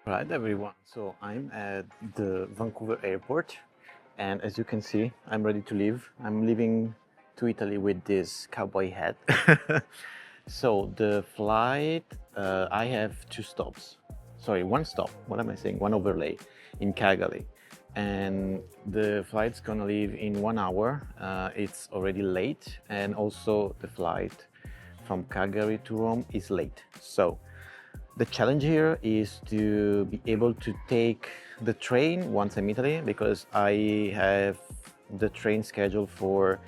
Right, everyone. So I'm at the Vancouver airport, and as you can see, I'm ready to leave. I'm leaving to Italy with this cowboy hat. So the flight, I have two stops. Sorry, one stop. What am I saying? One overlay in Calgary, and the flight's gonna leave in 1 hour. It's already late, and also the flight from Calgary to Rome is late. So the challenge here is to be able to take the train once I'm in Italy, because I have the train scheduled for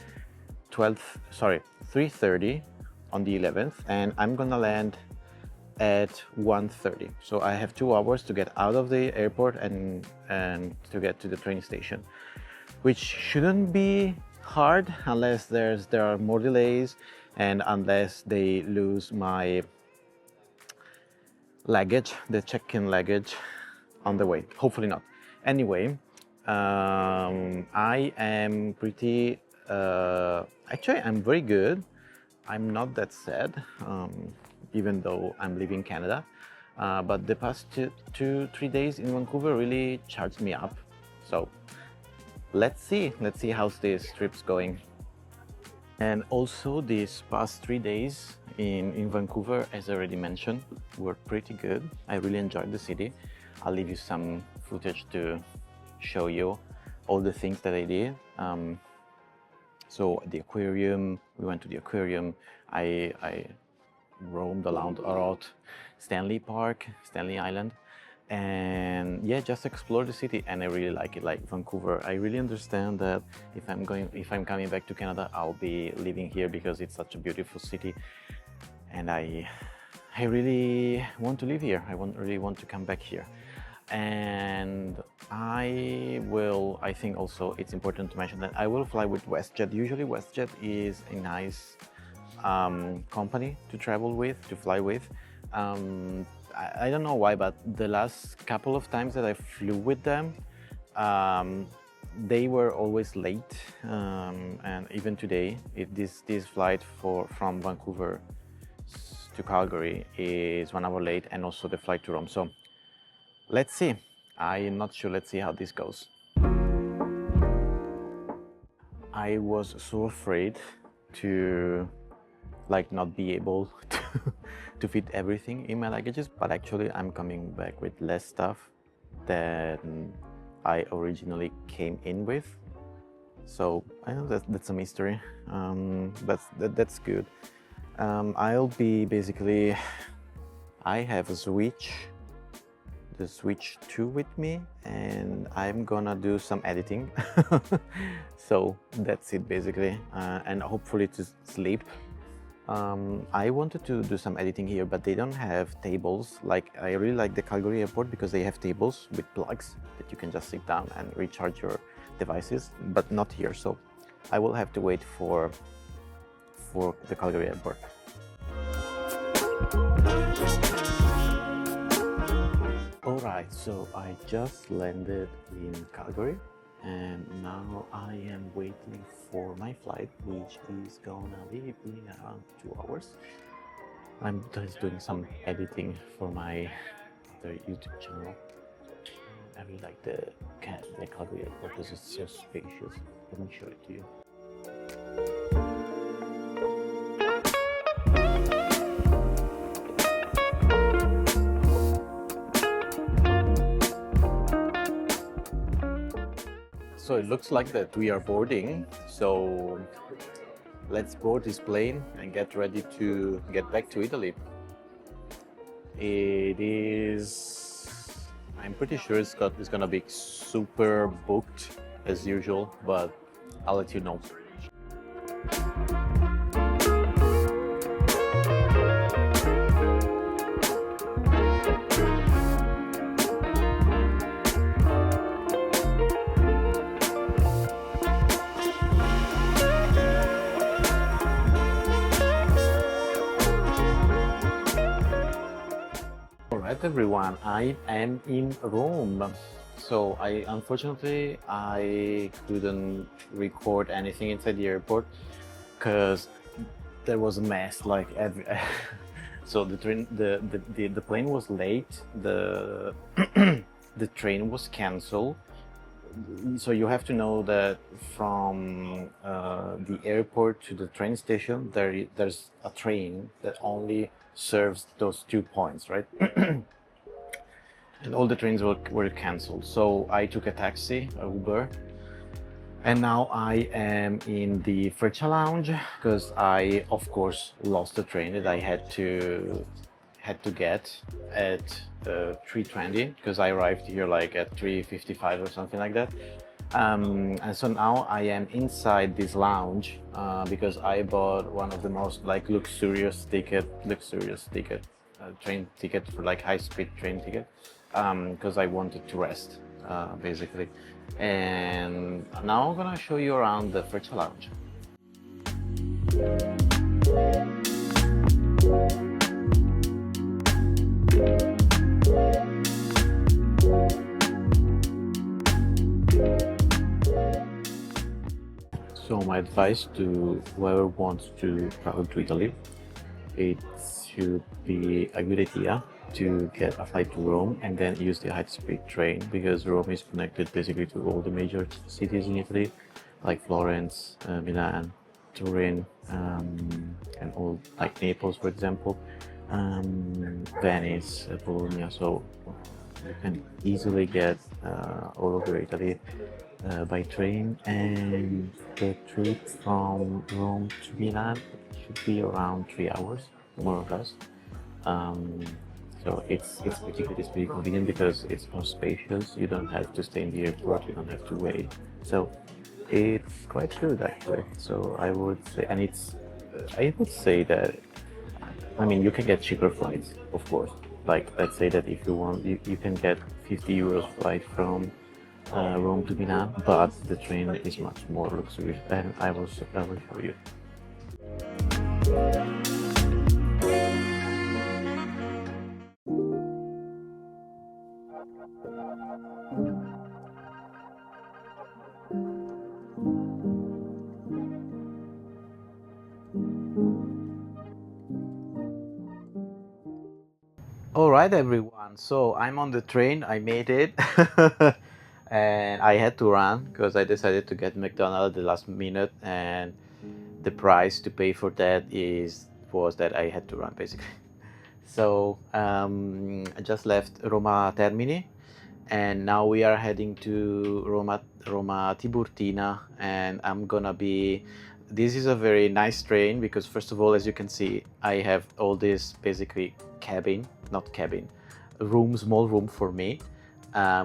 3:30 on the 11th, and I'm gonna land at 1:30. So I have 2 hours to get out of the airport and to get to the train station, which shouldn't be hard unless there are more delays and unless they lose my luggage, the check-in luggage on the way. Hopefully not. Anyway, I am pretty, actually I'm very good. I'm not that sad, even though I'm leaving Canada. But the past 3 days in Vancouver really charged me up. So let's see how this trip's going. And also these past 3 days in Vancouver, as I already mentioned, were pretty good. I really enjoyed the city. I'll leave you some footage to show you all the things that I did. So the aquarium, we went to the aquarium. I roamed around a lot, Stanley Park, Stanley Island, and yeah, just explore the city. And I really like it. Like Vancouver, I really understand that if I'm coming back to Canada, I'll be living here because it's such a beautiful city, and I really want to live here. Really want to come back here. And I think also it's important to mention that I will fly with WestJet. Usually WestJet is a nice company to travel with, to fly with. I don't know why, but the last couple of times that I flew with them, they were always late. And even today, this flight from Vancouver to Calgary is 1 hour late, and also the flight to Rome. So let's see. I'm not sure. Let's see how this goes. I was so afraid to not be able to fit everything in my luggages, but actually I'm coming back with less stuff than I originally came in with. So I know that's a mystery. That's good. I'll be basically, I have a the Switch 2 with me, and I'm gonna do some editing. So that's it basically, and hopefully to sleep. I wanted to do some editing here, but they don't have tables. I really like the Calgary airport because they have tables with plugs that you can just sit down and recharge your devices, but not here. So I will have to wait for the Calgary airport. Alright, so I just landed in Calgary, and now I am waiting for my flight, which is gonna leave in around 2 hours. I'm just doing some editing for my other YouTube channel. I really like the Calgary airport because it's so spacious. Let me show it to you. So it looks like that we are boarding. So let's board this plane and get ready to get back to Italy. It is, I'm pretty sure it's gonna be super booked as usual, but I'll let you know. Alright everyone, I am in Rome. So unfortunately I couldn't record anything inside the airport because there was a mess So the train, the plane was late. The the train was canceled. So you have to know that from the airport to the train station, there's a train that only serves those 2 points, right? And all the trains were canceled. So I took a taxi, a Uber, and now I am in the Freccia Lounge because I, of course, lost the train that I had to get at 3:20 because I arrived here like at 3:55 or something like that. And so now I am inside this lounge because I bought one of the most like luxurious train ticket for like high-speed train ticket because I wanted to rest basically. And now I'm gonna show you around the Freccia Lounge. So my advice to whoever wants to travel to Italy, it should be a good idea to get a flight to Rome and then use the high-speed train because Rome is connected basically to all the major cities in Italy, like Florence, Milan, Turin, and all like Naples, for example, Venice, Bologna. So you can easily get all over Italy by train, and the trip from Rome to Milan should be around 3 hours, more or less. So it's pretty convenient because it's more spacious. You don't have to stay in the airport. You don't have to wait. So it's quite good actually. So I would say, and I would say that, I mean, you can get cheaper flights, of course. Like let's say that if you want, you can get 50 euros flight from Rome to Milan, but the train is much more luxurious, and I will show you. All right, everyone. So I'm on the train. I made it, and I had to run because I decided to get McDonald's at the last minute, and the price to pay for that was that I had to run basically. So I just left Roma Termini, and now we are heading to Roma Tiburtina, and I'm gonna be. This is a very nice train because first of all, as you can see, I have all this basically small room for me,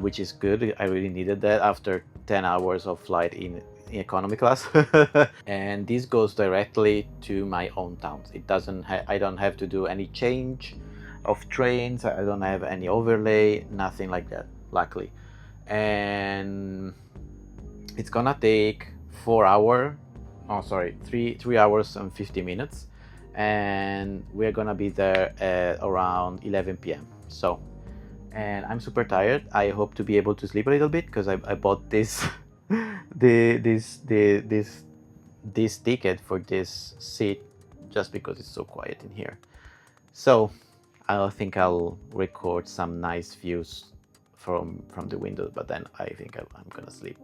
which is good. I really needed that after 10 hours of flight in economy class. And this goes directly to my own town. It doesn't I don't have to do any change of trains. I don't have any overlay, nothing like that, luckily. And it's gonna take 3 hours and 50 minutes, and we're gonna be there at around 11 p.m. So, and I'm super tired. I hope to be able to sleep a little bit because I bought this this ticket for this seat just because it's so quiet in here. So I think I'll record some nice views from the window, but then I think I'm gonna sleep.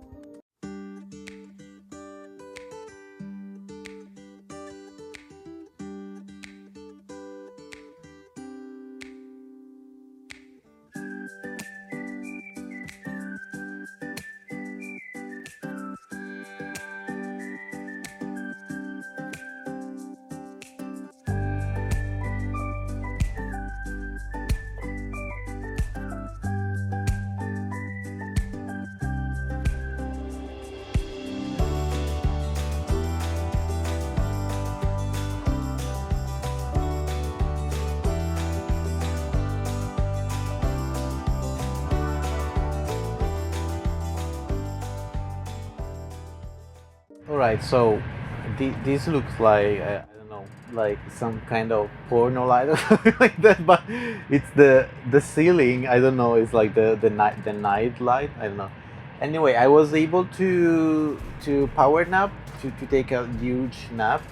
Alright, so this looks like I don't know, like some kind of porno light or something like that, but it's the ceiling. I don't know. It's like the night light. I don't know. Anyway, I was able to power nap to take a huge nap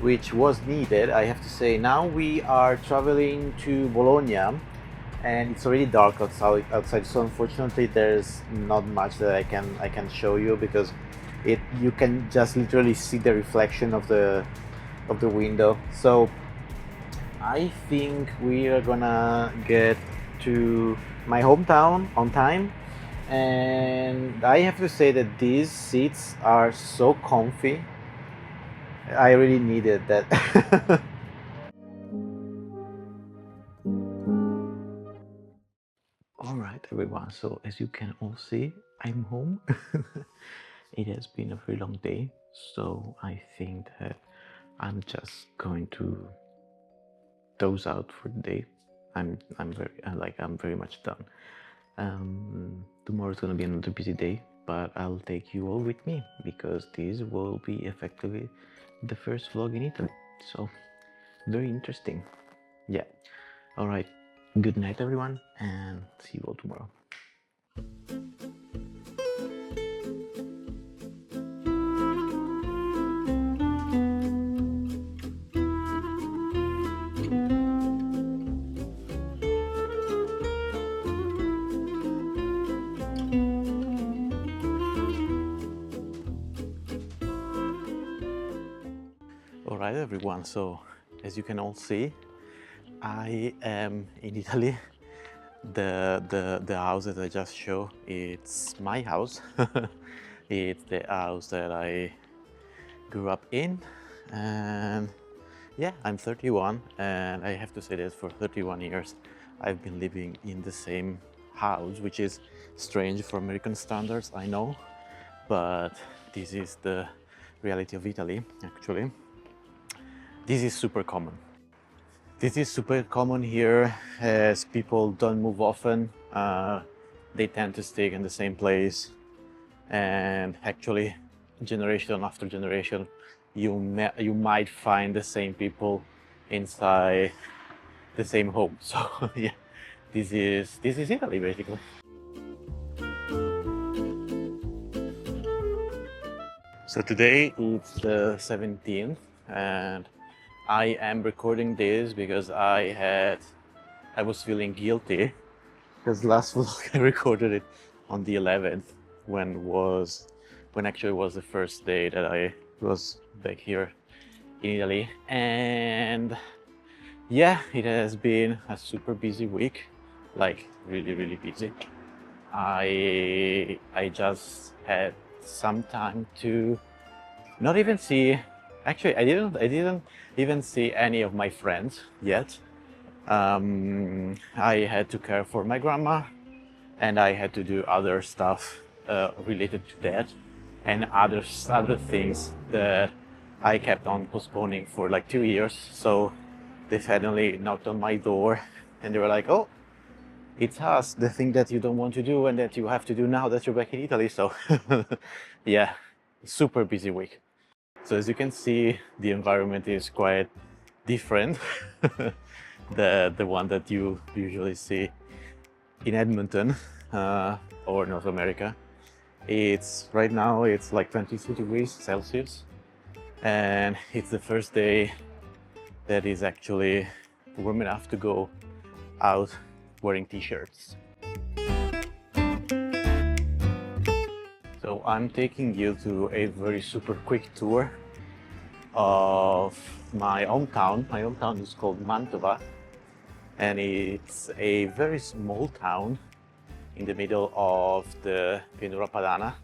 which was needed, I have to say. Now we are traveling to Bologna, and it's already dark outside. So unfortunately, there's not much that I can show you, because you can just literally see the reflection of the window. So I think we are gonna get to my hometown on time, and I have to say that these seats are so comfy. I really needed that. All right, everyone. So as you can all see, I'm home. It has been a very long day, so I think that I'm just going to doze out for the day. I'm very much done. Tomorrow's gonna be another busy day, but I'll take you all with me, because this will be effectively the first vlog in Italy. So very interesting. Yeah. All right. Good night, everyone, and see you all tomorrow. All right, everyone. So as you can all see, I am in Italy. The house that I just showed, it's my house. It's the house that I grew up in, and yeah, I'm 31, and I have to say that for 31 years I've been living in the same house, which is strange for American standards, I know, but this is the reality of Italy. Actually, this is super common. This is super common here, as people don't move often. They tend to stay in the same place, and actually, generation after generation, you might find the same people inside the same home. So yeah, this is Italy basically. So today it's the 17th, and I am recording this because I was feeling guilty, because last vlog I recorded it on the 11th, when actually was the first day that I was back here in Italy. And yeah, it has been a super busy week, like really busy. I just had some time to not even see. Actually, I didn't even see any of my friends yet. I had to care for my grandma, and I had to do other stuff related to that, and other things that I kept on postponing for like 2 years. So they finally knocked on my door, and they were like, "Oh, it's us, the thing that you don't want to do and that you have to do now that you're back in Italy." So yeah, super busy week. So as you can see, the environment is quite different. The one that you usually see in Edmonton or North America. It's right now it's like 22 degrees Celsius, and it's the first day that is actually warm enough to go out wearing t-shirts. So I'm taking you to a very super quick tour of my hometown. My hometown is called Mantova, and it's a very small town in the middle of the Pianura Padana.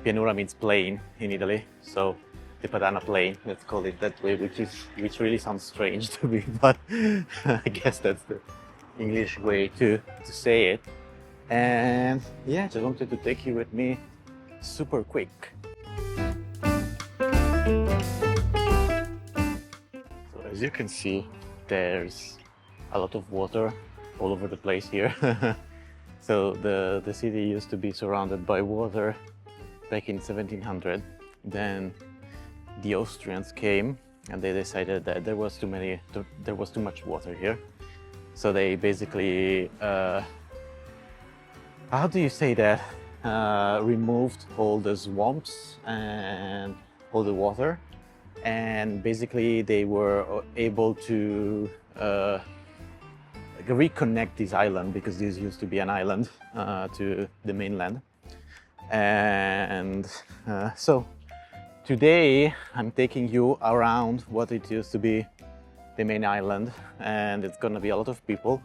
Pianura means plain in Italy, so the Padana plain, let's call it that way, which really sounds strange to me, but I guess that's the English way to say it. And yeah, just wanted to take you with me super quick. So as you can see, there's a lot of water all over the place here. So the city used to be surrounded by water back in 1700. Then the Austrians came, and they decided that there was too much water here. So they basically, how do you say that? Removed all the swamps and all the water, and basically they were able to reconnect this island, because this used to be an island, to the mainland. And so today I'm taking you around what it used to be the main island, and it's gonna be a lot of people,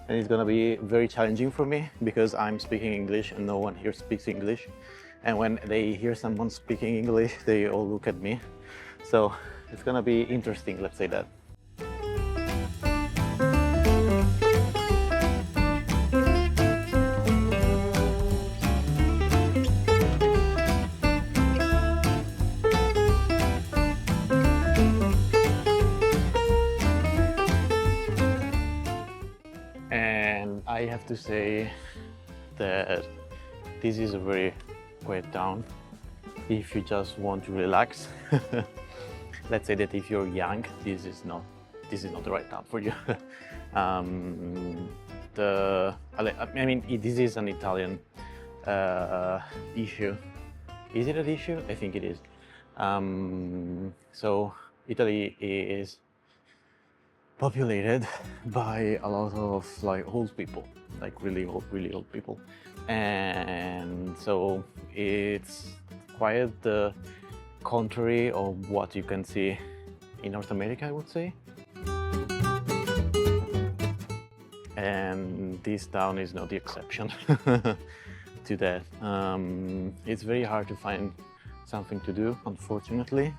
and it's gonna be very challenging for me because I'm speaking English and no one here speaks English, and when they hear someone speaking English they all look at me, so it's gonna be interesting, let's say that. And I have to say that this is a very quiet town if you just want to relax. Let's say that if you're young, this is not the right town for you. I mean, this is an Italian issue. Is it an issue? I think it is. So Italy is populated by a lot of like old people, like really old people, and so it's quite the contrary of what you can see in North America, I would say. And this town is not the exception to that. It's very hard to find something to do, unfortunately.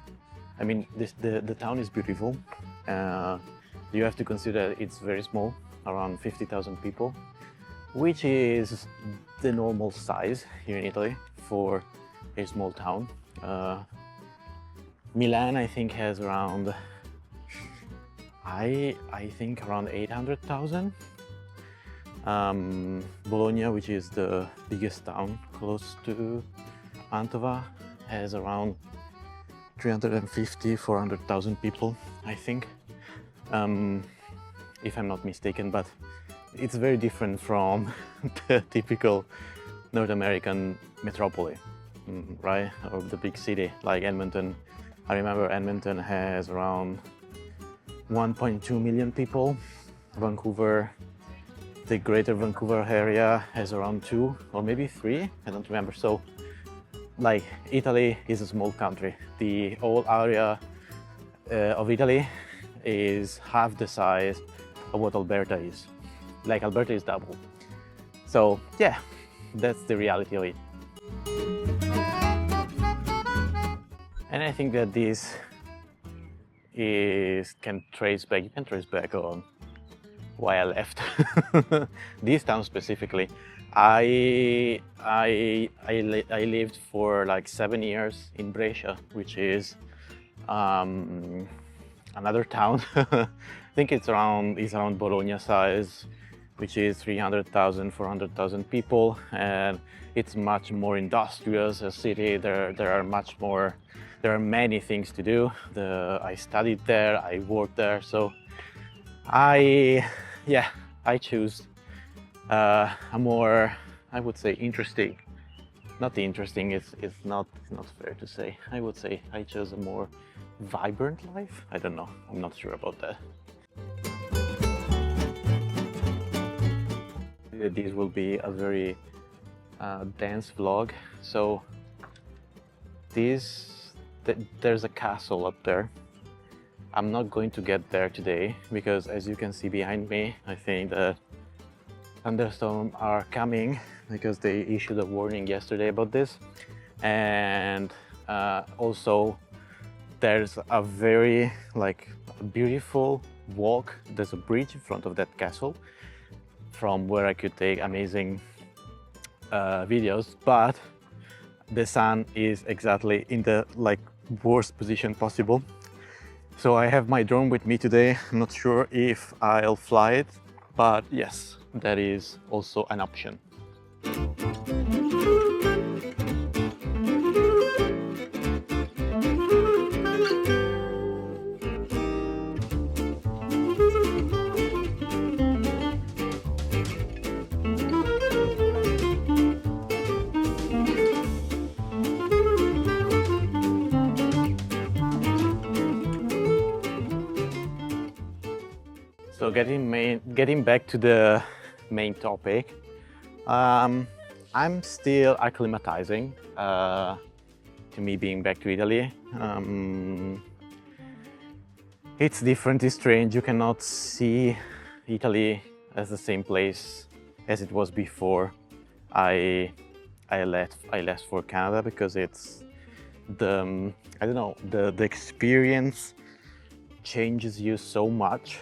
I mean, the town is beautiful. You have to consider it's very small, around 50,000 people, which is the normal size here in Italy for a small town. Milan, I think, has around, I think around 800,000. Bologna, which is the biggest town close to Mantova, has around 350, 400,000 people, I think. If I'm not mistaken, but it's very different from the typical North American metropole, right? Or the big city like Edmonton. I remember Edmonton has around 1.2 million people. Vancouver, the greater Vancouver area, has around 2 or maybe 3, I don't remember. So like Italy is a small country. The whole area of Italy is half the size of what Alberta is. Like Alberta is double. So yeah, that's the reality of it. And I think that this you can trace back on why I left this town specifically. I lived for like 7 years in Brescia, which is another town. I think it's around Bologna size, which is 300,000, 400,000 people, and it's much more industrious a city. There are many things to do. I studied there, I worked there, so I choose a more, I would say, interesting. Not interesting. It's not fair to say. I would say I chose a more vibrant life. I don't know. I'm not sure about that. This will be a very dense vlog. So there's a castle up there. I'm not going to get there today because, as you can see behind me, I think that thunderstorms are coming because they issued a warning yesterday about this. And also there's a very beautiful walk. There's a bridge in front of that castle from where I could take amazing videos, but the sun is exactly in the worst position possible. So I have my drone with me today. I'm not sure if I'll fly it, but yes, that is also an option. So getting back to the main topic, I'm still acclimatizing to me being back to Italy. It's different, it's strange. You cannot see Italy as the same place as it was before I left for Canada, because it's the I don't know, the experience changes you so much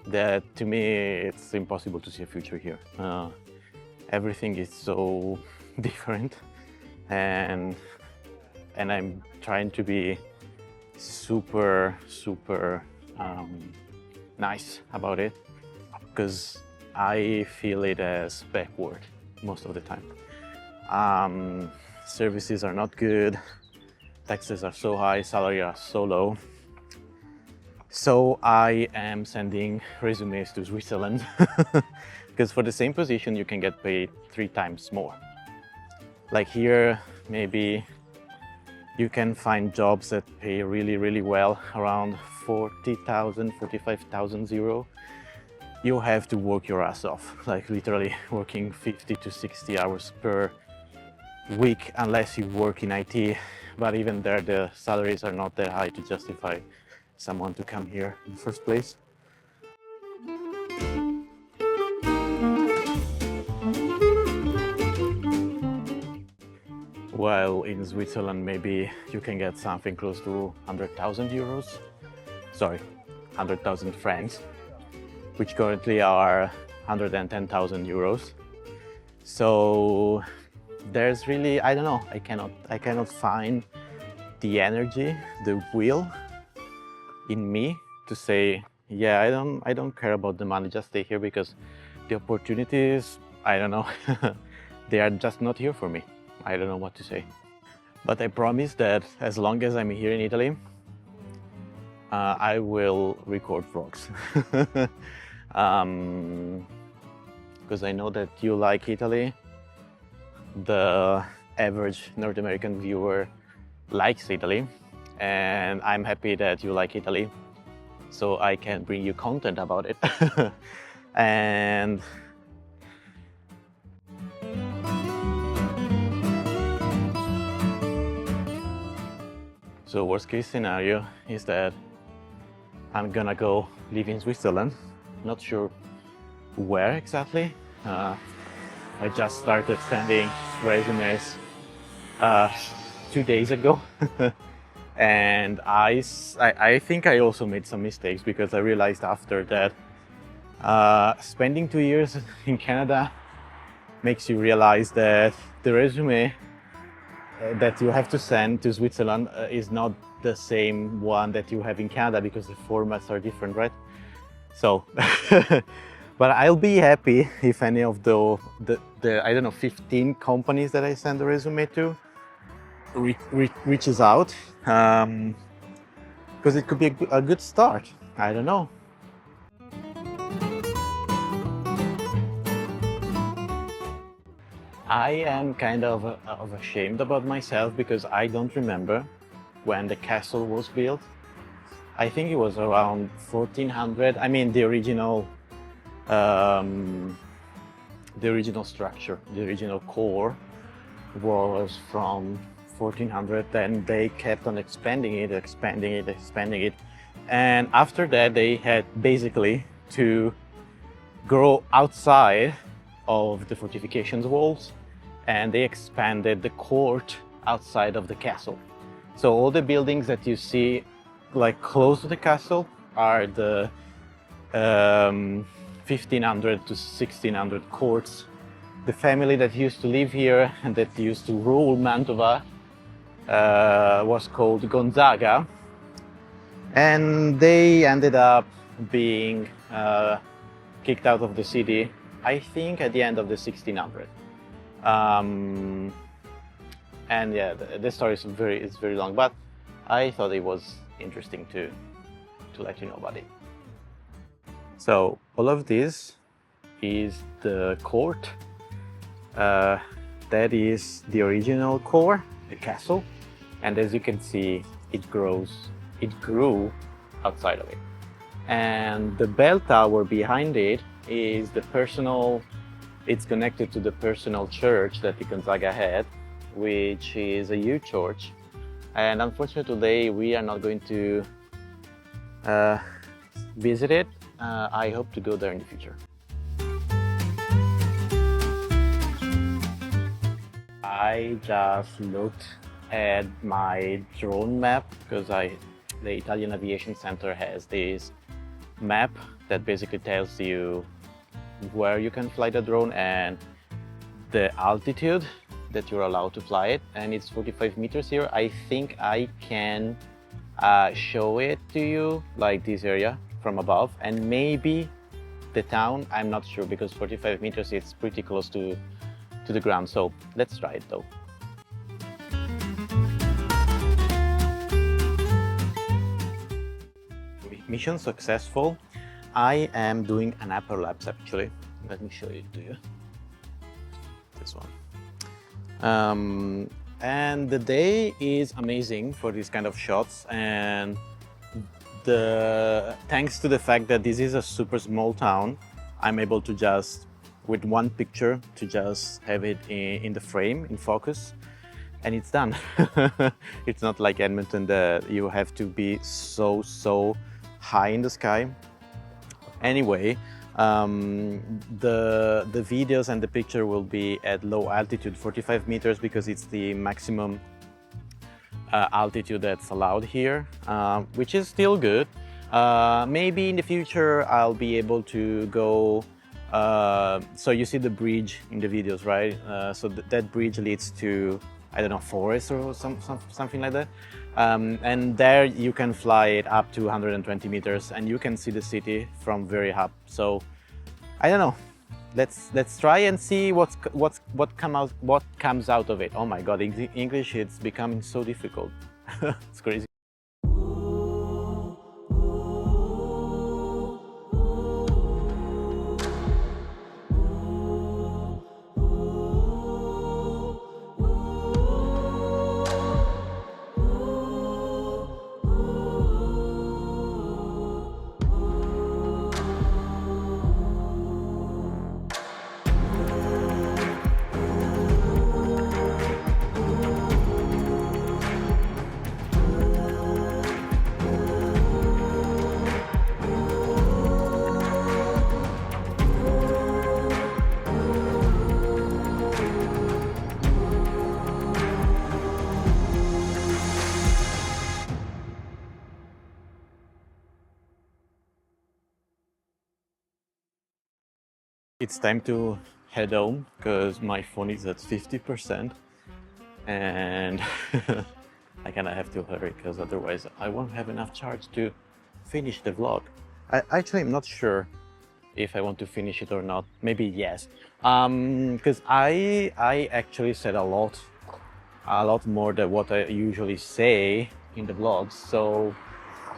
that to me it's impossible to see a future here. Everything is so different, and I'm trying to be super nice about it, because I feel it as backward most of the time. Services are not good, taxes are so high, salaries are so low. So I am sending resumes to Switzerland because for the same position you can get paid 3 times more. Like here, maybe you can find jobs that pay really well, around 40,000, 45,000 euro. You have to work your ass off, like literally working 50 to 60 hours per week, unless you work in IT. But even there, the salaries are not that high to justify someone to come here in the first place. While in Switzerland, maybe you can get something close to 100,000 euros. Sorry, 100,000 francs, which currently are 110,000 euros. So there's really, I don't know, I cannot find the energy, the will in me to say, yeah, I don't care about the money, just stay here, because the opportunities, I don't know, they are just not here for me. I don't know what to say. But I promise that as long as I'm here in Italy, I will record vlogs. Because I know that you like Italy. The average North American viewer likes Italy, and I'm happy that you like Italy, so I can bring you content about it. And so worst case scenario is that I'm gonna go live in Switzerland. Not sure where exactly. I just started sending resumes 2 days ago. And I think I also made some mistakes, because I realized after that spending 2 years in Canada makes you realize that the resume that you have to send to Switzerland is not the same one that you have in Canada, because the formats are different, right? So, but I'll be happy if any of the I don't know, 15 companies that I send the resume to reaches out, because it could be a good start. I don't know. I am kind of ashamed about myself, because I don't remember when the castle was built. I think it was around 1400. I mean, the original structure, the original core was from 1400. Then they kept on expanding it. And after that, they had basically to grow outside of the fortifications walls, and they expanded the court outside of the castle. So all the buildings that you see like close to the castle are the 1500 to 1600 courts. The family that used to live here and that used to rule Mantova was called Gonzaga, and they ended up being kicked out of the city, I think at the end of the 1600s. And yeah, the story is very long, but I thought it was interesting to let you know about it. So all of this is the court. That is the original core, the castle, and as you can see, it grew outside of it. And the bell tower behind it is the personal, it's connected to the personal church that the Gonzaga had, which is a huge church. And unfortunately today we are not going to visit it. I hope to go there in the future. I just looked at my drone map because the Italian Aviation Center has this map that basically tells you where you can fly the drone and the altitude that you're allowed to fly it, and it's 45 meters here. I think I can show it to you, like this area from above, and maybe the town, I'm not sure, because 45 meters it's pretty close to the ground. So let's try it though. Mission successful. I am doing an hyperlapse actually. Let me show it to you. This one. And the day is amazing for these kind of shots, and thanks to the fact that this is a super small town, I'm able to just, with one picture, to just have it in the frame, in focus, and it's done. It's not like Edmonton that you have to be so high in the sky. Anyway, the videos and the picture will be at low altitude, 45 meters, because it's the maximum altitude that's allowed here, which is still good. Maybe in the future I'll be able to go, so you see the bridge in the videos, right? So that bridge leads to, I don't know, forest or something like that. And there you can fly it up to 120 meters and you can see the city from very up. So I don't know. Let's try and see what comes out of it. Oh my God, English, it's becoming so difficult. It's crazy. It's time to head home because my phone is at 50% and I kind of have to hurry because otherwise I won't have enough charge to finish the vlog. Actually, I'm not sure if I want to finish it or not. Maybe yes, because I actually said a lot more than what I usually say in the vlogs. So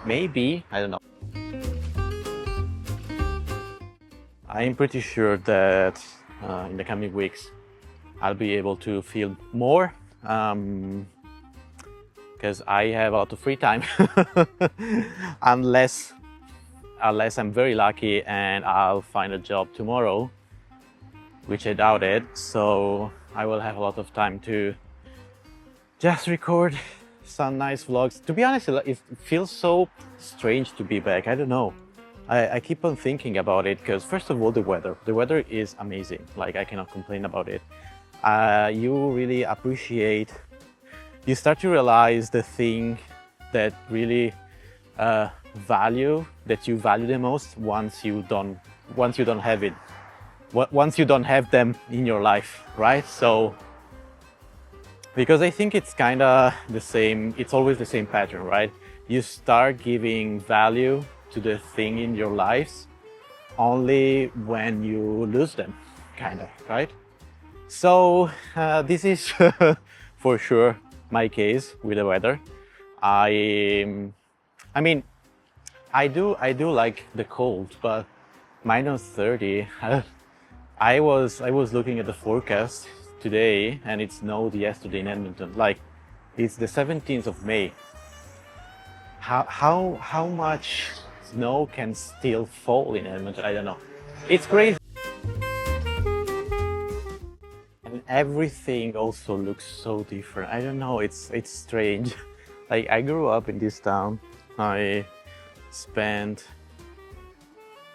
maybe, I don't know. I'm pretty sure that in the coming weeks I'll be able to film more because I have a lot of free time unless I'm very lucky and I'll find a job tomorrow, which I doubt it. So I will have a lot of time to just record some nice vlogs. To be honest, it feels so strange to be back. I don't know. I keep on thinking about it because first of all, the weather is amazing. Like, I cannot complain about it. You really appreciate, you start to realize the thing that really value the most once you don't have it, once you don't have them in your life, right? So because I think it's kind of the same, it's always the same pattern, right? You start giving value to the thing in your lives only when you lose them, kind of, right? So this is for sure my case with the weather. I mean, I do like the cold, but -30. I was looking at the forecast today, and it snowed yesterday in Edmonton. Like, it's the 17th of May. How much snow can still fall in Edmonton. I don't know. It's crazy. And everything also looks so different. I don't know, it's strange. Like, I grew up in this town. I spent,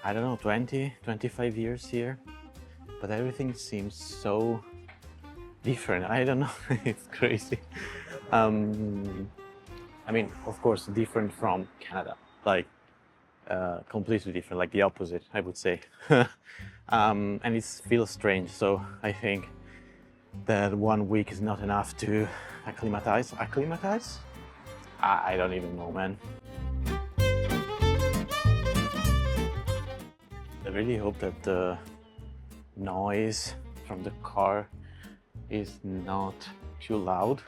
I don't know, 25 years here. But everything seems so different. I don't know, it's crazy. I mean, of course, different from Canada. Like, completely different, like the opposite, I would say. And it feels strange, so I think that 1 week is not enough to acclimatize. Acclimatize? I don't even know, man. I really hope that the noise from the car is not too loud,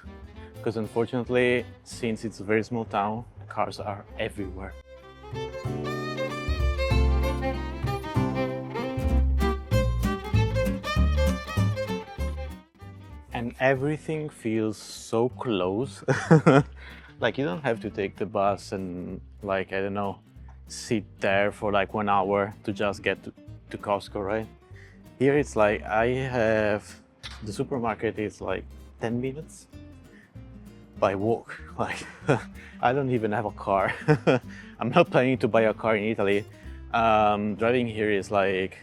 because unfortunately, since it's a very small town, cars are everywhere. And everything feels so close. Like, you don't have to take the bus and, like, I don't know, sit there for like 1 hour to just get to Costco, right? Here it's like the supermarket is like 10 minutes by walk. Like, I don't even have a car. I'm not planning to buy a car in Italy. Driving here is like,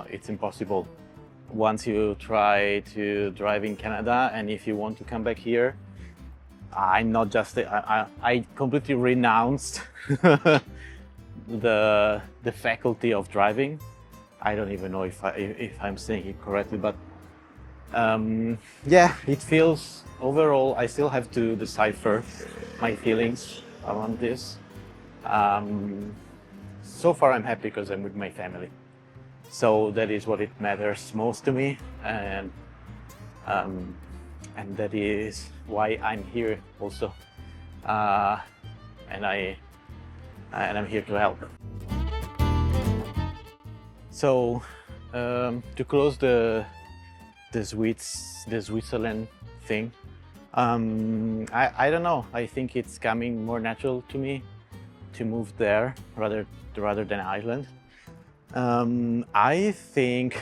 it's impossible. Once you try to drive in Canada, and if you want to come back here, I'm not just, I completely renounced the faculty of driving. I don't even know if I'm saying it correctly, but yeah, it feels, overall, I still have to decipher my feelings around this. So far I'm happy because I'm with my family. So that is what it matters most to me, and that is why I'm here also, and I'm here to help. So to close the Switzerland thing, I don't know. I think it's coming more natural to me to move there rather than Ireland. I think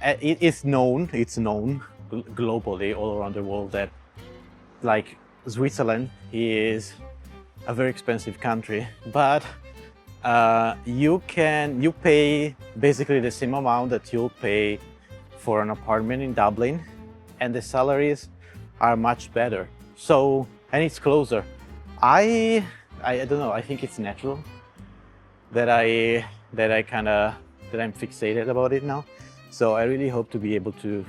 it's known globally all around the world that like Switzerland is a very expensive country, but you pay basically the same amount that you'll pay for an apartment in Dublin, and the salaries are much better. So, and it's closer. I don't know, I think it's natural that I'm fixated about it now. So I really hope to be able to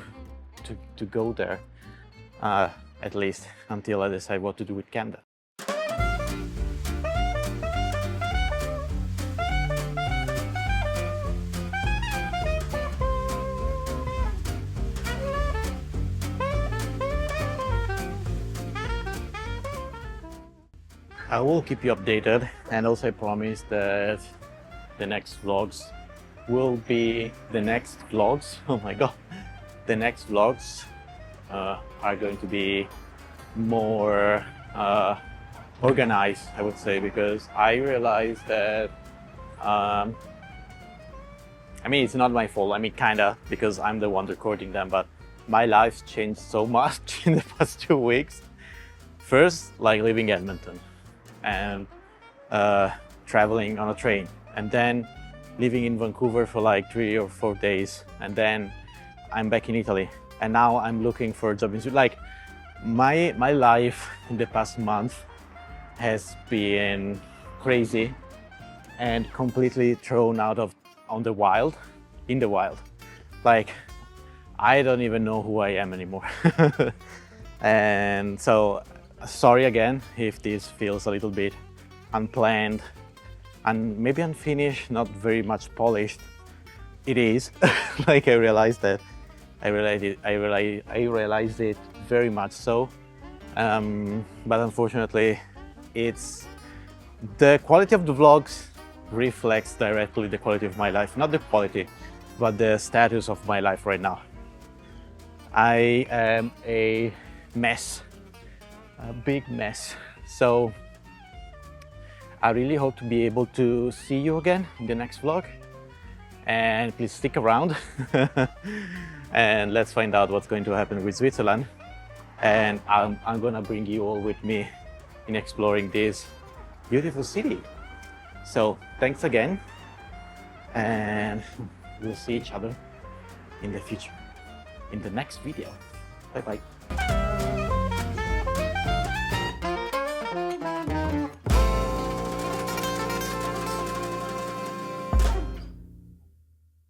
go there, at least until I decide what to do with Canada. I will keep you updated, and also I promise that the next vlogs will be the next vlogs. Oh my god, the next vlogs are going to be more organized, I would say, because I realized that I mean, it's not my fault. I mean, kinda, because I'm the one recording them, but my life's changed so much in the past 2 weeks. First, like living in Edmonton and traveling on a train, and then living in Vancouver for like 3 or 4 days, and then I'm back in Italy, and now I'm looking for a job in Sweden. Like my life in the past month has been crazy and completely thrown out of in the wild. Like, I don't even know who I am anymore. And so sorry again if this feels a little bit unplanned and maybe unfinished, not very much polished. It is. Like, I realized it very much so. But unfortunately, the quality of the vlogs reflects directly the quality of my life. Not the quality, but the status of my life right now. I am a mess. A big mess. So I really hope to be able to see you again in the next vlog, and please stick around and let's find out what's going to happen with Switzerland. And I'm gonna bring you all with me in exploring this beautiful city. So thanks again, and we'll see each other in the future in the next video. Bye bye.